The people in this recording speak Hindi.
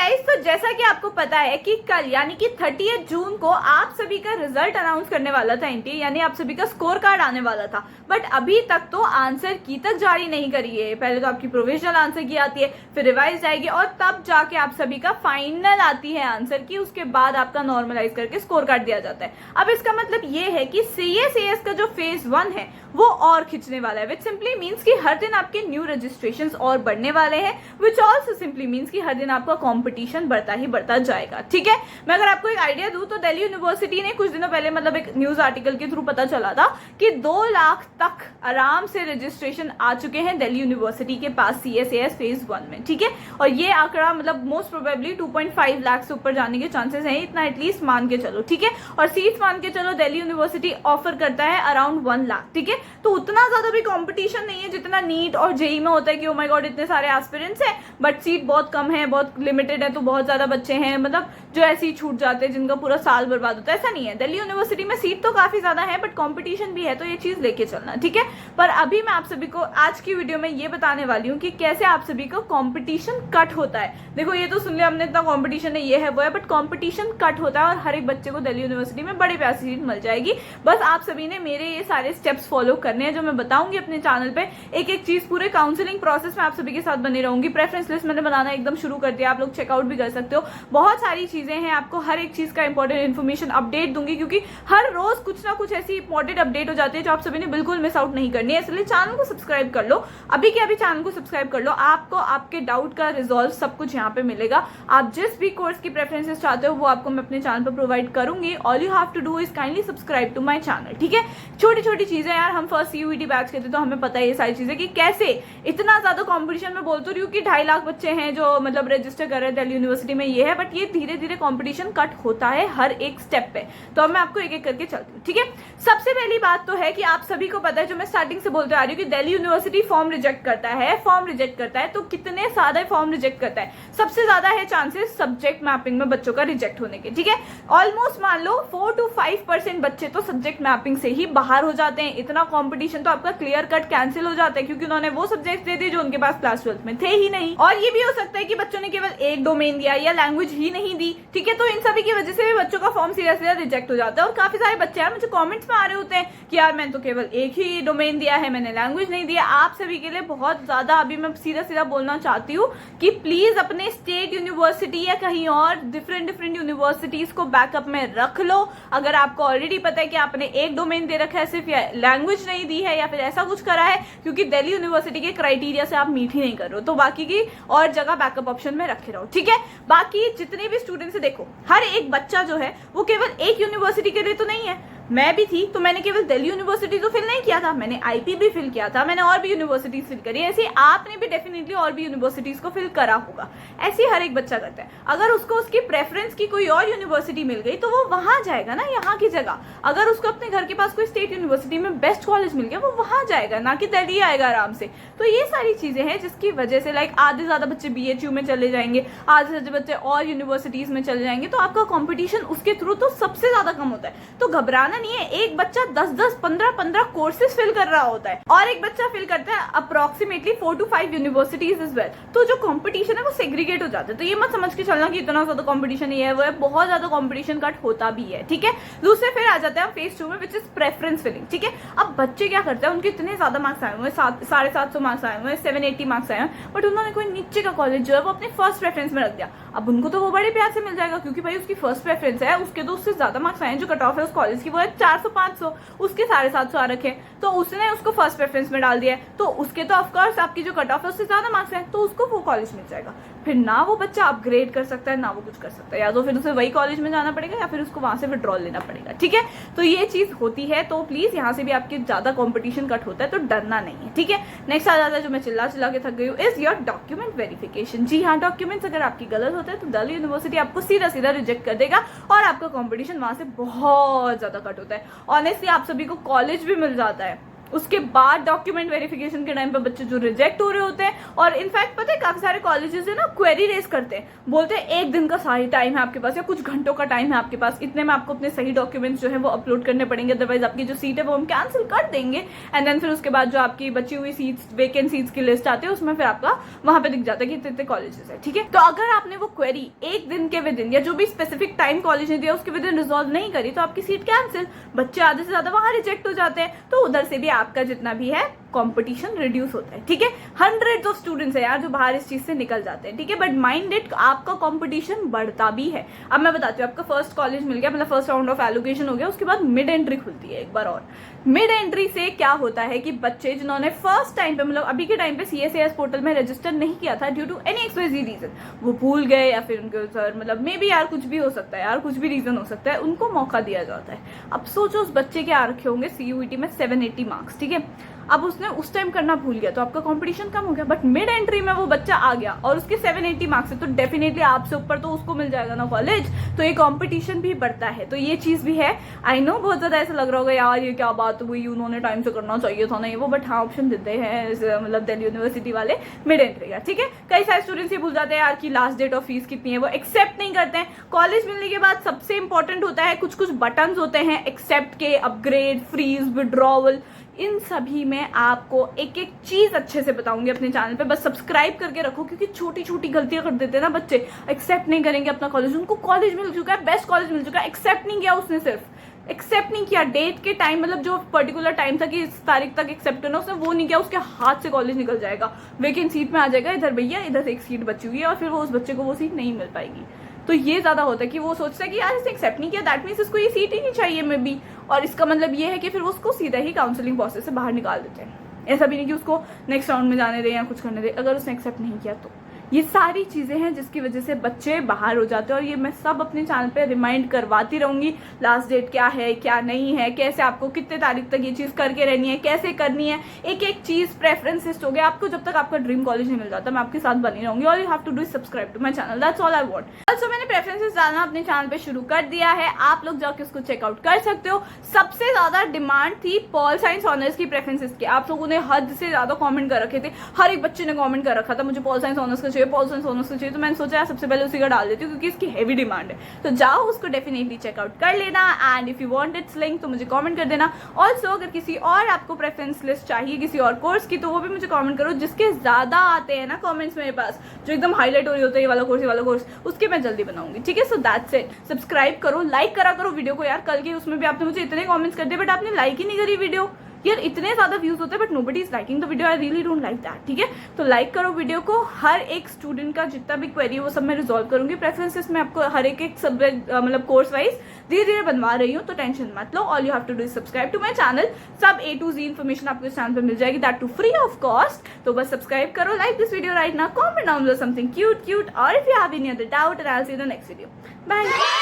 गाइस, तो जैसा कि आपको पता है कि कल यानी कि 30 जून को आप सभी का रिजल्ट अनाउंस करने वाला था एनटीए, यानी आप सभी का स्कोर कार्ड आने वाला था। बट अभी तक तो आंसर की तक जारी नहीं करी है। पहले तो आपकी प्रोविजनल आंसर की आती है, फिर रिवाइज जाएगी और तब जाके आप सभी का फाइनल आती है आंसर की। उसके बाद आपका नॉर्मलाइज करके स्कोर कार्ड दिया जाता है। अब इसका मतलब ये है कि सीएस का जो फेज 1 है वो और खिंचने वाला है, विच सिंपली मीन्स कि हर दिन आपके न्यू रजिस्ट्रेशन और बढ़ने वाले हैं, विच ऑल्सो सिंपली मीन्स कि हर दिन आपका कंपटीशन बढ़ता ही बढ़ता जाएगा। ठीक है, मैं अगर आपको एक आइडिया दूं तो दिल्ली यूनिवर्सिटी ने कुछ दिनों पहले मतलब एक न्यूज आर्टिकल के थ्रू पता चला था कि 2 लाख तक आराम से रजिस्ट्रेशन आ चुके हैं दिल्ली यूनिवर्सिटी के पास सीएस फेज 1 में। ठीक है, और ये आंकड़ा मतलब मोस्ट प्रोबेबली 2.5 लाख से ऊपर जाने के चांसेस हैं, इतना एटलीस्ट मान के चलो। ठीक है, और सीट्स मान के चलो दिल्ली यूनिवर्सिटी ऑफर करता है अराउंड 1 लाख। ठीक है, तो उतना ज्यादा भी कंपटीशन नहीं है जितना नीट और जेई में होता है कि ओ माय गॉड इतने सारे एस्पिरेंट्स हैं बट सीट बहुत कम है, बहुत लिमिटेड है, तो बहुत ज्यादा बच्चे हैं, मतलब जो ऐसे ही छूट जाते हैं जिनका पूरा साल बर्बाद होता है। ऐसा नहीं है, दिल्ली यूनिवर्सिटी में सीट तो काफी ज्यादा है बट कंपटीशन भी है, तो ये चीज लेके चलना। ठीक है, पर अभी मैं आप सभी को आज की वीडियो में ये बताने वाली हूँ कि कैसे आप सभी को कंपटीशन कट होता है। देखो, ये तो सुन लिया हमने, इतना कंपटीशन है, ये है वो है, बट कंपटीशन कट होता है और हर एक बच्चे को दिल्ली यूनिवर्सिटी में बड़ी प्यारी सीट मिल जाएगी। बस आप सभी ने मेरे ये सारे स्टेप्स फॉलो करने हैं जो मैं बताऊंगी अपने चैनल पे। एक एक चीज पूरे काउंसलिंग प्रोसेस में आप सभी के साथ बनी रहूंगी। प्रेफरेंस लिस्ट मैंने बनाना एकदम शुरू कर दिया, आप लोग चेकआउट भी कर सकते हो। बहुत सारी चीजें हैं, आपको हर एक चीज का इंपॉर्टेंट इन्फॉर्मेशन अपडेट दूंगी, क्योंकि हर रोज कुछ ना कुछ ऐसी इंपॉर्टेंट अपडेट हो जाती है जो आप सभी ने बिल्कुल मिस आउट नहीं करनी है। इसलिए चैनल को सब्सक्राइब कर लो, अभी के अभी चैनल को सब्सक्राइब कर लो। आपको आपके डाउट का रिजॉल्व सब कुछ यहाँ पे मिलेगा। आप जिस भी कोर्स की प्रेफरेंसेस चाहते हो वो आपको मैं अपने चैनल पर प्रोवाइड करूंगी। All you have to do is kindly subscribe to my channel. ठीक है, छोटी छोटी चीजें यार, हम फर्स्ट सीयूईटी बैच के थे तो हमें पता है ये सारी चीजें कि कैसे इतना ज्यादा कंपटीशन में। बोलते रही हूँ कि 2.5 लाख बच्चे हैं जो मतलब रजिस्टर कर रहे हैं दिल्ली यूनिवर्सिटी में, ये है, बट ये धीरे धीरे कंपटीशन कट होता है हर एक स्टेप पे। तो अब मैं आपको एक एक करके चलती हूँ। ठीक है, सबसे पहली बात तो है कि आप सभी को पता है, जो मैं स्टार्टिंग से बोलते आ रही हूँ, कि दिल्ली यूनिवर्सिटी फॉर्म रिजेक्ट करता है। फॉर्म रिजेक्ट करता है तो कितने सारे फॉर्म रिजेक्ट करता है? सबसे ज्यादा है चांसेस सब्जेक्ट मैपिंग में बच्चों का रिजेक्ट होने के। ठीक है, ऑलमोस्ट मान लो 4 to 5% बच्चे तो सब्जेक्ट मैपिंग से ही बाहर हो जाते हैं। इतना कंपटीशन तो आपका क्लियर कट कैंसिल हो जाता है, क्योंकि उन्होंने वो सब्जेक्ट दे दिए जो उनके पास क्लास 12 में थे ही नहीं। और ये भी हो सकता है कि बच्चों ने केवल एक डोमेन दिया या लैंग्वेज ही नहीं दी। ठीक है, तो इन सभी की वजह से भी बच्चों का फॉर्म सीधा सीधा रिजेक्ट हो जाता है। और काफी सारे बच्चे यार मुझे कमेंट्स में आ रहे होते हैं कि यार मैंने तो केवल एक ही डोमेन दिया है, मैंने लैंग्वेज नहीं दिया। आप सभी के लिए बहुत ज्यादा अभी मैं सीधा सीधा बोलना चाहती हूँ कि प्लीज अपने स्टेट यूनिवर्सिटी या कहीं और डिफरेंट यूनिवर्सिटीज को बैकअप में रख लो। अगर आपको ऑलरेडी पता है कि आपने एक डोमेन दे रखा है सिर्फ, या लैंग्वेज नहीं दी है, या फिर ऐसा कुछ करा है, क्योंकि दिल्ली यूनिवर्सिटी के क्राइटेरिया से आप मीट ही नहीं कर रहे हो, तो बाकी की और जगह बैकअप ऑप्शन में रखे रहो। ठीक है, बाकी जितने भी स्टूडेंट्स, देखो हर एक बच्चा जो है वो केवल एक यूनिवर्सिटी के लिए तो नहीं है। मैं भी थी तो मैंने केवल दिल्ली यूनिवर्सिटी तो फिल नहीं किया था, मैंने आईपी भी फिल किया था, मैंने और भी यूनिवर्सिटीज फिल करी। ऐसे आपने भी डेफिनेटली और भी यूनिवर्सिटीज को फिल करा होगा। ऐसे हर एक बच्चा करता है। अगर उसको उसकी प्रेफरेंस की कोई और यूनिवर्सिटी मिल गई तो वो वहां जाएगा ना, यहाँ की जगह। अगर उसको अपने घर के पास कोई स्टेट यूनिवर्सिटी में बेस्ट कॉलेज मिल गया, वो वहां जाएगा, ना कि दिल्ली आएगा आराम से। तो ये सारी चीजें हैं जिसकी वजह से लाइक आधे ज्यादा बच्चे बीएचयू में चले जाएंगे, आधे ज्यादा बच्चे और यूनिवर्सिटीज में चले जाएंगे, तो आपका कॉम्पिटिशन उसके थ्रू तो सबसे ज्यादा कम होता है। तो घबराना नहीं है। एक बच्चा 10-10, 15-15 कोर्सेज फिल कर रहा होता है और एक बच्चा फिल करता है approximately 4 to 5 universities is well. तो जो कंपटीशन है वो सेग्रीगेट हो जाता है। तो ये मत समझ के चलना कि इतना ज्यादा कंपटीशन ही है, वो है, बहुत ज्यादा कंपटीशन कट होता भी है। ठीक है, दूसरे फिर आ जाते हैं फेज 2 में, विच इज प्रेफरेंस फिलिंग। ठीक है, अब बच्चे क्या करते हैं, उनके इतने ज्यादा मार्क्स आए हुए हैं, 750 मार्क्स आए हुए हैं, 780 मार्क्स आए हैं, बट उन्होंने कोई नीचे का कॉलेज जो है वो अपने फर्स्ट प्रेफरेंस में रख दिया। अब उनको तो वो बड़े प्यार से मिल जाएगा, क्योंकि भाई उसकी फर्स्ट प्रेफरेंस है, उसके तो उससे ज्यादा मार्क्स आए हैं। जो कट ऑफ है उस कॉलेज की वो है 400-500, उसके 750 आ रखे, तो उसने उसको फर्स्ट प्रेफरेंस में डाल दिया, तो उसके तो ऑफकोर्स आपकी जो कट ऑफ है उससे ज्यादा मार्क्स है, तो उसको वो कॉलेज मिल जाएगा। फिर ना वो बच्चा अपग्रेड कर सकता है, ना वो कुछ कर सकता है, या तो फिर उसे वही कॉलेज में जाना पड़ेगा या फिर उसको वहां से विड्रॉल लेना पड़ेगा। ठीक है, तो ये चीज होती है। तो प्लीज यहाँ से भी आपके ज्यादा कंपटीशन कट होता है, तो डरना नहीं है। ठीक है, नेक्स्ट आ जाता है जो मैं चिल्ला चिल्ला के थक गई हूँ, इज योर डॉक्यूमेंट वेरिफिकेशन। जी हाँ, डॉक्यूमेंट्स अगर आपकी गलत होते हैं तो दिल्ली यूनिवर्सिटी आपको सीधा सीधा रिजेक्ट कर देगा और आपका कंपटीशन वहां से बहुत ज्यादा कट होता है। ऑनेस्टली आप सभी को कॉलेज भी मिल जाता है, उसके बाद डॉक्यूमेंट वेरिफिकेशन के टाइम पे बच्चे जो रिजेक्ट हो रहे होते हैं, और इनफैक्ट पता है काफी सारे कॉलेजेस है ना क्वेरी रेस करते हैं, बोलते हैं 1 दिन का सारी टाइम है आपके पास या कुछ घंटों का टाइम है आपके पास, इतने में आपको अपने सही डॉक्यूमेंट्स जो है वो अपलोड करने पड़ेंगे, अदरवाइज आपकी जो सीट है वो हम कैंसिल कर देंगे। एंड देन फिर उसके बाद जो आपकी बची हुई सीट्स, वेकेंट सीट्स की लिस्ट आती है, उसमें फिर आपका वहां पे दिख जाता है कि इतने कॉलेजेस है, ठीक है। तो अगर आपने वो क्वेरी 1 दिन के विदिन या जो भी स्पेसिफिक टाइम कॉलेज ने दिया उसके विदिन रिजॉल्व नहीं करी तो आपकी सीट कैंसिल, बच्चे आधे से ज्यादा वहां रिजेक्ट हो जाते हैं, तो उधर से भी आपका जितना भी है कंपटीशन रिड्यूस होता है, ठीक है। हंड्रेड्स ऑफ स्टूडेंट्स है यार जो बाहर इस चीज से निकल जाते हैं, ठीक है, बट माइंड इट आपका कंपटीशन बढ़ता भी है। अब मैं बताती हूँ, आपका फर्स्ट कॉलेज मिल गया, मतलब फर्स्ट राउंड ऑफ एलोकेशन हो गया, उसके बाद मिड एंट्री खुलती है एक बार, और मिड एंट्री से क्या होता है कि बच्चे जिन्होंने फर्स्ट टाइम पे, मतलब अभी के टाइम पे CSAS पोर्टल में रजिस्टर नहीं किया था due to any XYZ reason, वो भूल गए या फिर उनके सर मतलब मे बी यार कुछ भी हो सकता है यार, कुछ भी रीजन हो सकता है, उनको मौका दिया जाता है। अब सोचो उस बच्चे के आ रखे होंगे CUET में 780 मार्क्स, ठीक है, अब उसने उस टाइम करना भूल गया तो आपका कंपटीशन कम हो गया, बट मिड एंट्री में वो बच्चा आ गया और उसके 780 मार्क्स है तो डेफिनेटली आपसे ऊपर तो उसको मिल जाएगा ना कॉलेज, तो ये कंपटीशन भी बढ़ता है, तो ये चीज भी है। आई नो बहुत ज्यादा ऐसा लग रहा होगा यार ये क्या बात हुई, उन्होंने टाइम से करना चाहिए था नहीं वो, बट हाँ ऑप्शन देते हैं मतलब दिल्ली यूनिवर्सिटी वाले मिड एंट्री का, ठीक है। कई सारे स्टूडेंट्स ये भूल जाते हैं यार कि लास्ट डेट ऑफ फीस कितनी है, वो एक्सेप्ट नहीं करते हैं। कॉलेज मिलने के बाद सबसे इंपॉर्टेंट होता है कुछ बटन होते हैं एक्सेप्ट के, अपग्रेड, फ्रीज, विड्रॉवल, इन सभी में आपको एक एक चीज अच्छे से बताऊंगी अपने चैनल पे, बस सब्सक्राइब करके रखो, क्योंकि छोटी छोटी गलतियां कर देते हैं ना बच्चे, एक्सेप्ट नहीं करेंगे अपना कॉलेज, उनको कॉलेज मिल चुका है, बेस्ट कॉलेज मिल चुका है, एक्सेप्ट नहीं किया उसने, सिर्फ एक्सेप्ट नहीं किया डेट के टाइम, मतलब जो पर्टिकुलर टाइम था कि इस तारीख तक एक्सेप्ट होना, उसने वो नहीं किया, उसके हाथ से कॉलेज निकल जाएगा, वेकेंट सीट में आ जाएगा, इधर भैया इधर एक सीट बची हुई है, और फिर वो उस बच्चे को वो सीट नहीं मिल पाएगी। तो ये ज्यादा होता है कि वो सोचता है कि यार इसने एक्सेप्ट नहीं किया, दैट मीन्स इसको ये सीट ही नहीं चाहिए मे बी, और इसका मतलब ये है कि फिर वो उसको सीधा ही काउंसलिंग प्रोसेस से बाहर निकाल देते हैं। ऐसा भी नहीं कि उसको नेक्स्ट राउंड में जाने दें या कुछ करने दें, अगर उसने एक्सेप्ट नहीं किया तो ये सारी चीजें हैं जिसकी वजह से बच्चे बाहर हो जाते हैं, और ये मैं सब अपने चैनल पे रिमाइंड करवाती रहूंगी, लास्ट डेट क्या है क्या नहीं है, कैसे आपको कितने तारीख तक ये चीज करके रहनी है, कैसे करनी है, एक एक चीज प्रेफरेंस लिस्ट हो गया आपको, जब तक आपका ड्रीम कॉलेज नहीं मिल जाता मैं आपके साथ बनी रहूंगी। All you have to do subscribe to my channel, that's all I want. Also मैंने प्रेफरेंसेस डालना अपने चैनल पे शुरू कर दिया है, आप लोग जाके उसको चेकआउट कर सकते हो। सबसे ज्यादा डिमांड थी पॉल साइंस ऑनर्स की प्रेफरेंसेस की, आप लोगों ने हद से ज्यादा कॉमेंट कर रखे थे, हर एक बच्चे ने कॉमेंट कर रखा था मुझे पॉल साइंस ऑनर्स का चाहिए, पॉल साइंस ऑनर्स का चाहिए, तो मैंने सोचा सबसे पहले उसी का डाल देती हूँ क्योंकि इसकी हेवी डिमांड है, तो जाओ उसको डेफिनेटली चेकआउट कर लेना, and if you want it's link तो मुझे कमेंट कर देना। ऑल्सो अगर किसी और आपको प्रेफरेंस लिस्ट चाहिए किसी और कोर्स की तो वो भी मुझे कमेंट करो, जिसके ज्यादा आते हैं ना कमेंट्स मेरे पास, जो एकदम हाईलाइट हो रही होते हैं ये वाला कोर्स, उसके मैं जल्दी बनाऊंगी, ठीक है। सो दैट्स इट, सब्सक्राइब करो, लाइक करा करो वीडियो को यार, कल के उसमें भी आपने मुझे इतने कमेंट्स कर दिए बट आपने लाइक ही नहीं करी वीडियो यार, इतने ज्यादा व्यूज होते हैं but nobody is liking the video, I really don't like that, ठीक है। तो लाइक करो वीडियो को, हर एक स्टूडेंट का जितना भी क्वेरी है वो सब मैं रिजॉल्व करूंगी, प्रेफरेंसेस में आपको हर एक सब्जेक्ट मतलब कोर्स वाइज धीरे धीरे बनवा रही हूँ, तो टेंशन मत लो। All you have to do subscribe to my channel, सब A to Z इन्फॉर्मेशन आपको इस चैनल पे मिल जाएगी, that too free of cost. तो बस सब्सक्राइब करो, like this video right now, comment down below something cute, और if you have any other doubt I will see you in the next video, bye.